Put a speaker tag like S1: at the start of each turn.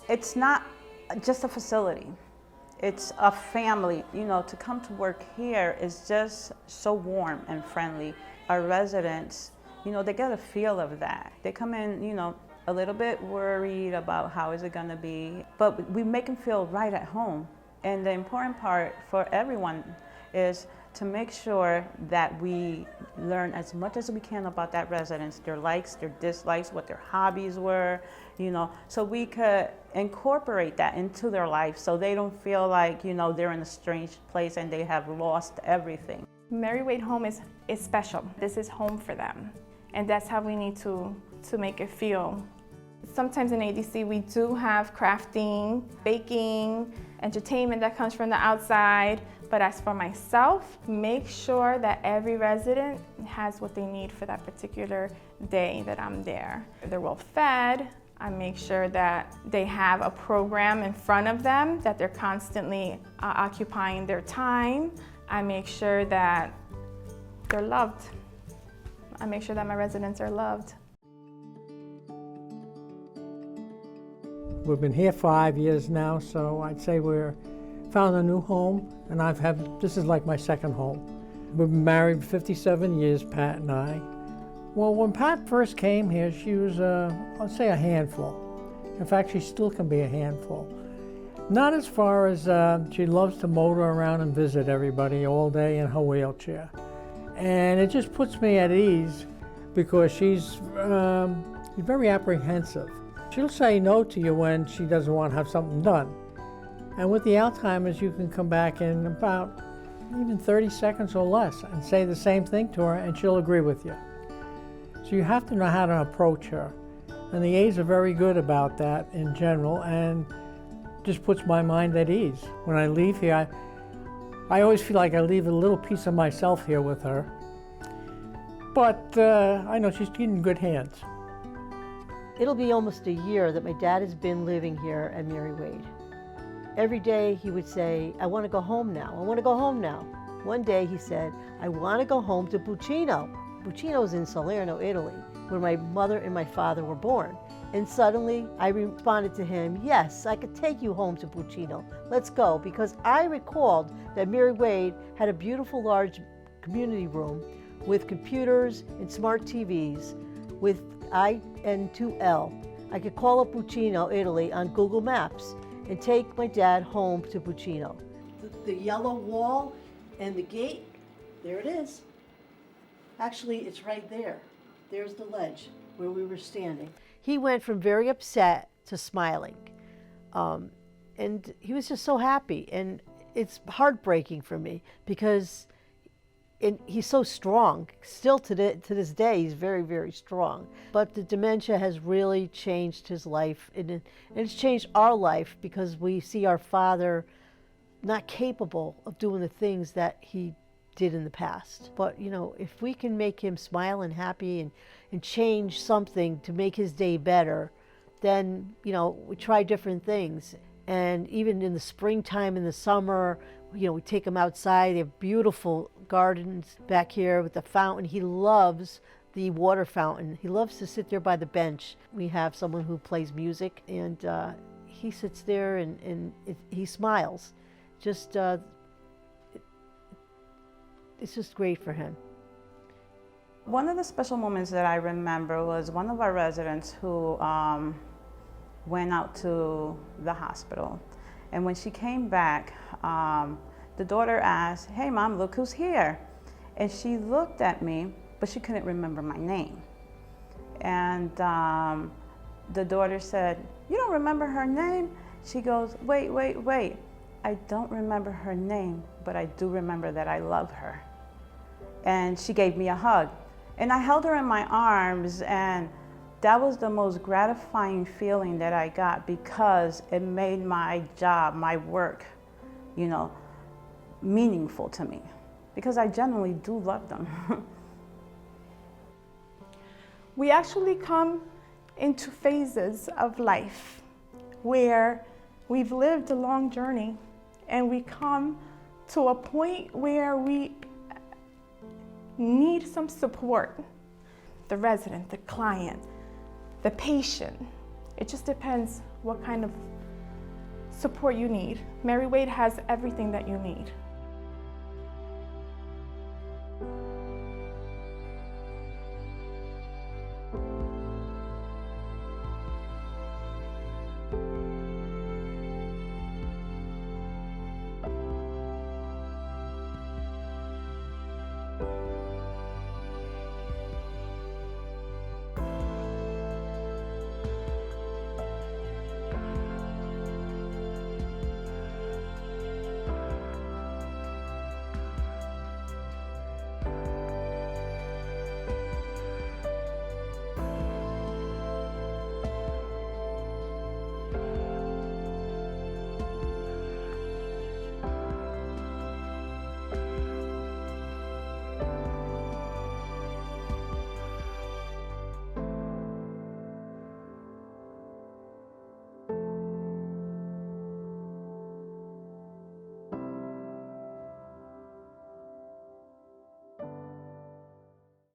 S1: It's not just a facility. It's a family. You know, to come to work here is just so warm and friendly. Our residents, you know, they get a feel of that. They come in, you know, a little bit worried about how is it gonna be, but we make them feel right at home. And the important part for everyone is to make sure that we learn as much as we can about that residence, their likes, their dislikes, what their hobbies were, you know, so we could incorporate that into their life so they don't feel like, you know, they're in a strange place and they have lost everything.
S2: Mary Wade Home is special. This is home for them. And that's how we need to make it feel. Sometimes in ADC we do have crafting, baking, entertainment that comes from the outside. But as for myself, make sure that every resident has what they need for that particular day that I'm there. They're well fed. I make sure that they have a program in front of them, that they're constantly occupying their time. I make sure that they're loved. I make sure that my residents are loved.
S3: We've been here 5 years now, so I'd say we're found a new home, and this is like my second home. We've been married 57 years, Pat and I. Well, when Pat first came here, she was, I'd say, a handful. In fact, she still can be a handful. Not as far as she loves to motor around and visit everybody all day in her wheelchair. And it just puts me at ease because she's very apprehensive. She'll say no to you when she doesn't want to have something done. And with the Alzheimer's, you can come back in about even 30 seconds or less and say the same thing to her and she'll agree with you. So you have to know how to approach her. And the A's are very good about that in general and just puts my mind at ease. When I leave here, I always feel like I leave a little piece of myself here with her. But I know she's in good hands.
S4: It'll be almost a year that my dad has been living here at Mary Wade. Every day he would say, I want to go home now, I want to go home now. One day he said, I want to go home to Buccino. Buccino's in Salerno, Italy, where my mother and my father were born. And suddenly I responded to him, yes, I could take you home to Buccino. Let's go, because I recalled that Mary Wade had a beautiful large community room with computers and smart TVs with IN2L. I could call up Buccino, Italy on Google Maps and take my dad home to Buccino. The yellow wall and the gate, there it is. Actually, it's right there. There's the ledge where we were standing. He went from very upset to smiling. And he was just so happy. And it's heartbreaking for me because he's so strong. Still to this day, he's very, very strong. But the dementia has really changed his life. And it's changed our life because we see our father not capable of doing the things that he did in the past. But, you know, if we can make him smile and happy and change something to make his day better, then, you know, we try different things. And even in the springtime, in the summer, you know, we take him outside. They have beautiful gardens back here with the fountain. He loves the water fountain. He loves to sit there by the bench. We have someone who plays music, and he sits there and he smiles. Just, it's just great for him.
S1: One of the special moments that I remember was one of our residents who went out to the hospital. And when she came back, the daughter asked, hey mom, look who's here. And she looked at me, but she couldn't remember my name. And the daughter said, you don't remember her name? She goes, wait. I don't remember her name, but I do remember that I love her. And she gave me a hug. And I held her in my arms, and that was the most gratifying feeling that I got because it made my job, my work, you know, meaningful to me. Because I genuinely do love them.
S2: We actually come into phases of life where we've lived a long journey and we come to a point where we need some support. The resident, the client, the patient. It just depends what kind of support you need. Mary Wade has everything that you need.